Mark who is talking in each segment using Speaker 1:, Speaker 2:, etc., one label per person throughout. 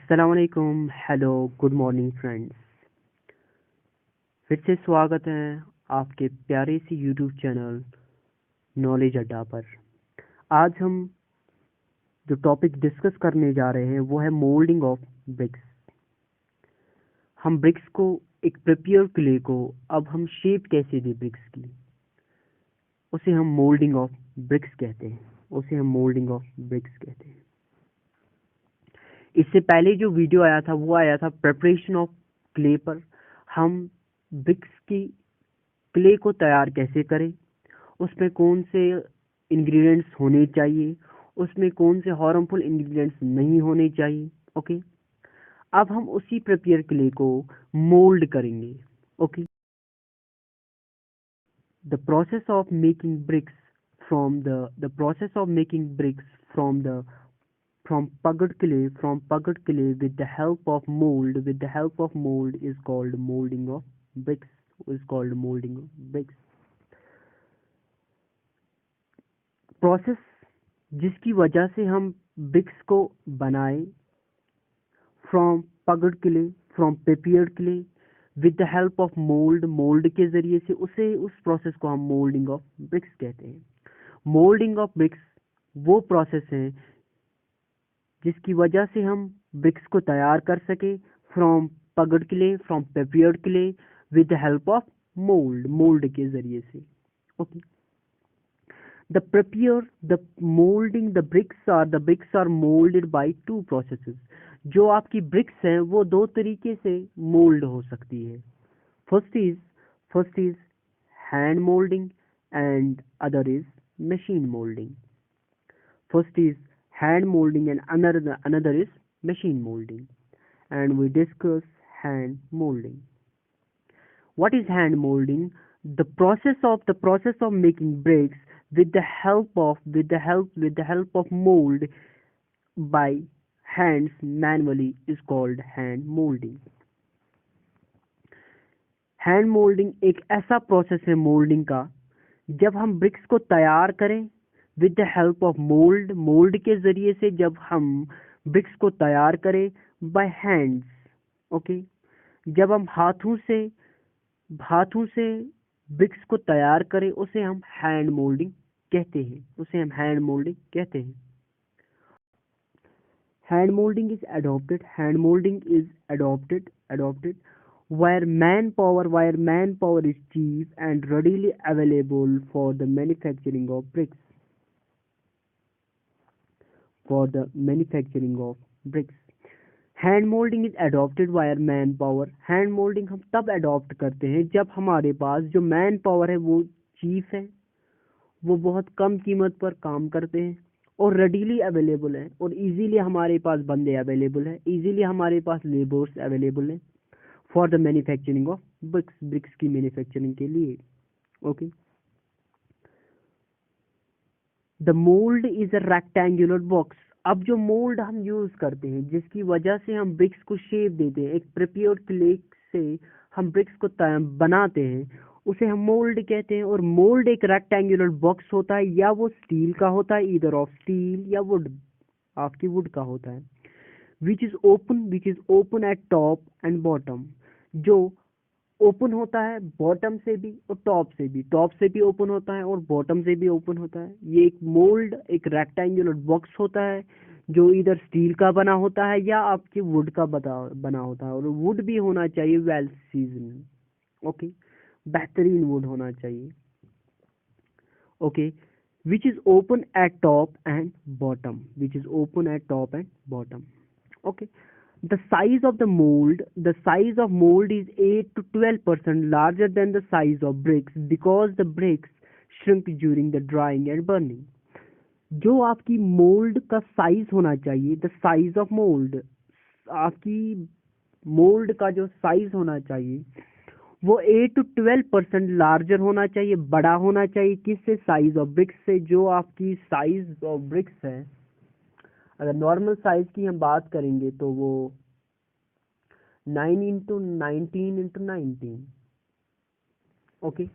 Speaker 1: अस्सलाम वालेकुम, hello, good morning friends. फिर से स्वागत है आपके प्यारे सी यूट्यूब चैनल नॉलेज अड्डा पर। आज हम जो टॉपिक डिस्कस करने जा रहे हैं वो है मोल्डिंग ऑफ ब्रिक्स। हम ब्रिक्स को, एक प्रिपेयर क्ले को अब हम शेप कैसे दें ब्रिक्स की, उसे हम मोल्डिंग ऑफ ब्रिक्स कहते हैं। इससे पहले जो वीडियो आया था वो आया था प्रिपरेशन ऑफ क्ले पर। हम ब्रिक्स की क्ले को तैयार कैसे करें, उसमें कौन से इंग्रेडिएंट्स होने चाहिए, उसमें कौन से हार्मफुल इंग्रेडिएंट्स नहीं होने चाहिए। ओके, अब हम उसी प्रिपेयर क्ले को मोल्ड करेंगे। Okay, the process of making bricks the process of making bricks from pugged clay with the help of mold is called molding of bricks. Process जिसकी वजह से हम ब्रिक्स को बनाए from pugged clay, from prepared clay with the help of mould के जरिए से, उस प्रोसेस को हम मोल्डिंग ऑफ ब्रिक्स कहते हैं। मोल्डिंग ऑफ ब्रिक्स वो प्रोसेस है जिसकी वजह से हम ब्रिक्स को तैयार कर सके from pugged clay, from prepared clay with the help of mould के जरिए से। Okay, the bricks are molded by two processes. जो आपकी ब्रिक्स हैं वो दो तरीके से मोल्ड हो सकती है। First is hand moulding and other is machine moulding. First is hand molding and another is machine molding, and we discuss hand molding. What is hand molding? The process of making bricks with the help of mold by hands manually is called hand molding. Hand moulding एक ऐसा process है moulding का जब हम bricks को तैयार करें with the help of mould के जरिए से, जब हम ब्रिक्स को तैयार करें बाय हैंड्स। ओके, जब हम हाथों से ब्रिक्स को तैयार करें उसे हम हैंड मोल्डिंग कहते हैं। Hand molding is adopted where manpower is cheap and readily available for the manufacturing of bricks. Hand moulding is adopted wire man power. Hand moulding हम तब अडॉप्ट करते हैं जब हमारे पास जो मैन पावर है वो चीप है, वो बहुत कम कीमत पर काम करते हैं और रेडीली अवेलेबल है, और इजीली हमारे पास बंदे अवेलेबल है, इजीली हमारे पास लेबर्स अवेलेबल है for the manufacturing of BRICS की मैन्युफैक्चरिंग के लिए। Okay, the mould is a rectangular box. अब जो मोल्ड हम यूज करते हैं जिसकी वजह से हम ब्रिक्स को शेप देते हैं, एक प्रिपेयर्ड क्ले से हम ब्रिक्स को बनाते हैं, उसे हम मोल्ड कहते हैं। और मोल्ड एक रेक्टेंगुलर बॉक्स होता है, या वो स्टील का होता है, ईदर ऑफ स्टील या वुड, आपकी वुड का होता है, which is open at top and bottom. जो ओपन होता है बॉटम से भी और टॉप से भी ओपन होता है और बॉटम से भी ओपन होता है। ये एक मोल्ड एक रेक्टेंगुलर बॉक्स होता है जो इधर स्टील का बना होता है या आपके वुड का बना होता है, और वुड भी होना चाहिए वेल सीजन। ओके, बेहतरीन वुड होना चाहिए। Okay, which is open at top and bottom. Okay, the size of mold is 8 to 12% larger than the size of bricks because the bricks shrink during the drying and burning. जो आपकी mould का size होना चाहिए, the size of mould, आपकी mould का जो size होना चाहिए वो 8 to 12% लार्जर होना चाहिए, बड़ा होना चाहिए। किससे? साइज ऑफ ब्रिक्स से। जो आपकी साइज ऑफ ब्रिक्स है, अगर नॉर्मल साइज की हम बात करेंगे तो वो 9 into 19 into 19। Okay,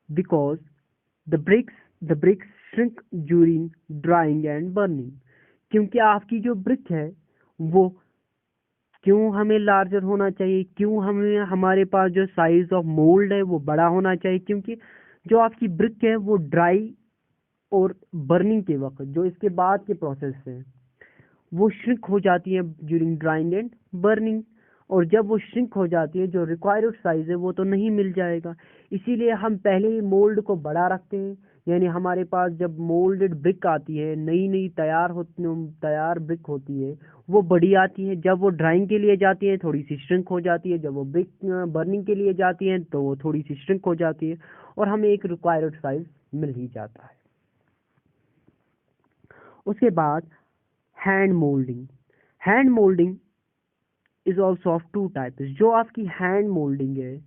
Speaker 1: because the bricks shrink during drying and burning. क्योंकि आपकी जो ब्रिक है वो क्यों हमें लार्जर होना चाहिए, क्यों हमें हमारे पास जो साइज ऑफ मोल्ड है वो बड़ा होना चाहिए, क्योंकि जो आपकी ब्रिक है वो ड्राई और बर्निंग के वक्त जो इसके बाद के प्रोसेस है वो श्रिंक हो जाती है ड्यूरिंग ड्राइंग एंड बर्निंग, और जब वो श्रिंक हो जाती है जो रिक्वायर्ड साइज है वो तो नहीं मिल जाएगा। इसीलिए हम पहले ही मोल्ड को बड़ा रखते हैं, यानी हमारे पास जब मोल्डेड ब्रिक आती है, नई नई तैयार ब्रिक होती है वो बड़ी आती है, जब वो ड्राइंग के लिए जाती है थोड़ी सी श्रिंक हो जाती है, जब वो ब्रिक बर्निंग के लिए जाती है तो वो थोड़ी सी श्रिंक हो जाती है और हमें एक रिक्वायर्ड साइज मिल ही जाता है। उसके बाद hand moulding is also of two types. जो आपकी हैंड मोल्डिंग है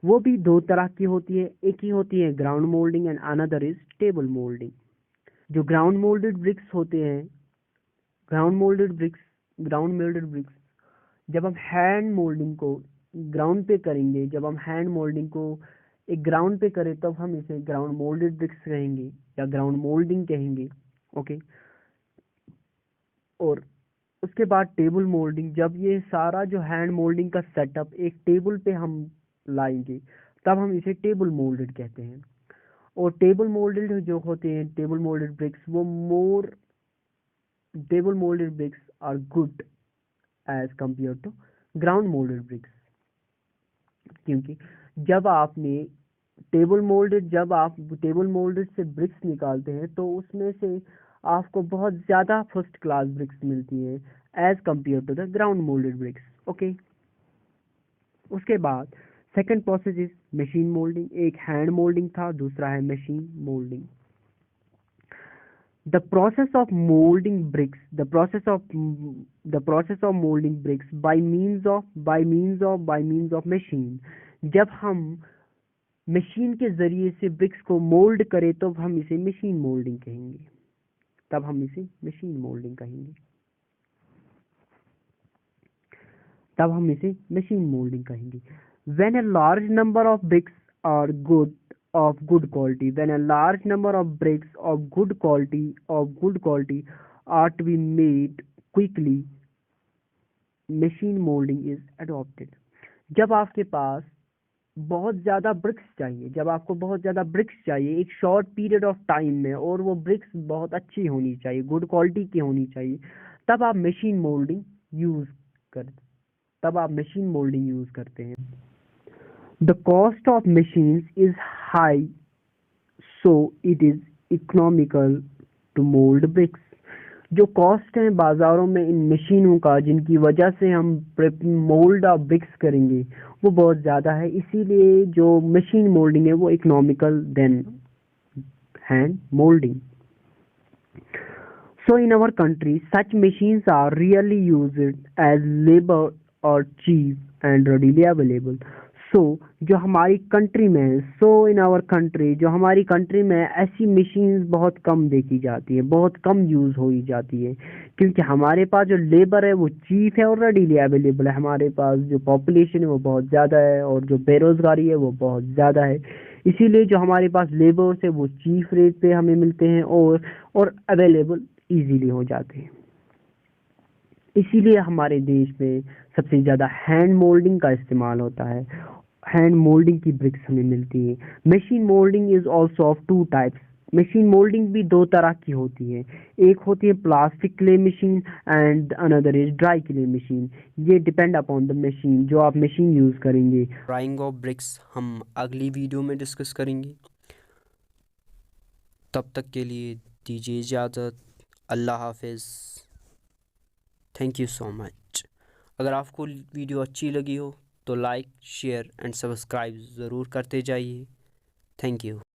Speaker 1: वो भी दो तरह की होती है, एक ही होती है ground moulding and another is table moulding. जो ग्राउंड मोल्डेड ब्रिक्स होते हैं, ग्राउंड मोल्डेड ब्रिक्स जब हम हैंड मोल्डिंग को ग्राउंड पे करेंगे, जब हम हैंड मोल्डिंग को एक ग्राउंड पे करें तब हम इसे ग्राउंड मोल्डेड ब्रिक्स कहेंगे या ग्राउंड मोल्डिंग कहेंगे। ओके। और उसके बाद टेबल मोल्डिंग, जब ये सारा जो हैंड मोल्डिंग का सेटअप एक टेबल पे हम लाएंगे तब हम इसे टेबल मोल्डेड कहते हैं। और टेबल मोल्डेड जो होते हैं table moulded bricks are good as compare to ground moulded bricks, क्योंकि जब आप टेबल मोल्डेड से ब्रिक्स निकालते हैं तो उसमें से आपको बहुत ज़्यादा फर्स्ट क्लास ब्रिक्स मिलती है as compare to the ground moulded bricks. Okay. उसके बाद second process is machine moulding. एक हैंड मोल्डिंग था, दूसरा है machine moulding. The process of molding bricks by means of machine। जब हम मशीन के जरिए से ब्रिक्स को मोल्ड करें तो हम इसे मशीन मोल्डिंग कहेंगे, When a large number of bricks are of good quality are to be made quickly, machine molding is adopted। जब आपके पास बहुत ज़्यादा ब्रिक्स चाहिए एक शॉर्ट पीरियड ऑफ टाइम में और वो ब्रिक्स बहुत अच्छी होनी चाहिए, गुड क्वालिटी की होनी चाहिए, तब आप मशीन मोल्डिंग यूज़ करते हैं। The cost of machines is high, so it is economical to mold bricks। जो कॉस्ट है बाजारों में इन मशीनों का जिनकी वजह से हम मोल्ड ऑफ ब्रिक्स करेंगे वो बहुत ज़्यादा है, इसीलिए जो मशीन मोल्डिंग है वो economical then hand moulding. So in our country such machines are really used as labor or cheap and readily available। जो हमारी कंट्री में ऐसी मशीन्स बहुत कम देखी जाती है, बहुत कम यूज़ हो जाती है, क्योंकि हमारे पास जो लेबर है वो चीप है और रेडीली अवेलेबल है। हमारे पास जो पॉपुलेशन है वो बहुत ज़्यादा है और जो बेरोज़गारी है वो बहुत ज़्यादा है, इसीलिए जो हमारे पास लेबर्स है वो चीप रेट पे हमें मिलते हैं और अवेलेबल इजीली हो जाते हैं। इसीलिए हमारे देश में सबसे ज़्यादा हैंड मोल्डिंग का इस्तेमाल होता है, हैंड मोल्डिंग की ब्रिक्स हमें मिलती है। Machine moulding is also of two types. Machine moulding भी दो तरह की होती है, एक होती है plastic clay machine and another is dry clay machine. ये डिपेंड अपॉन द मशीन जो आप मशीन यूज़ करेंगे।
Speaker 2: ड्राइंग ऑफ ब्रिक्स हम अगली वीडियो में डिस्कस करेंगे, तब तक के लिए दीजिए इजाज़त। अल्लाह हाफिज़। Thank you so much. अगर आपको वीडियो अच्छी लगी हो तो लाइक शेयर एंड सब्सक्राइब ज़रूर करते जाइए। Thank you.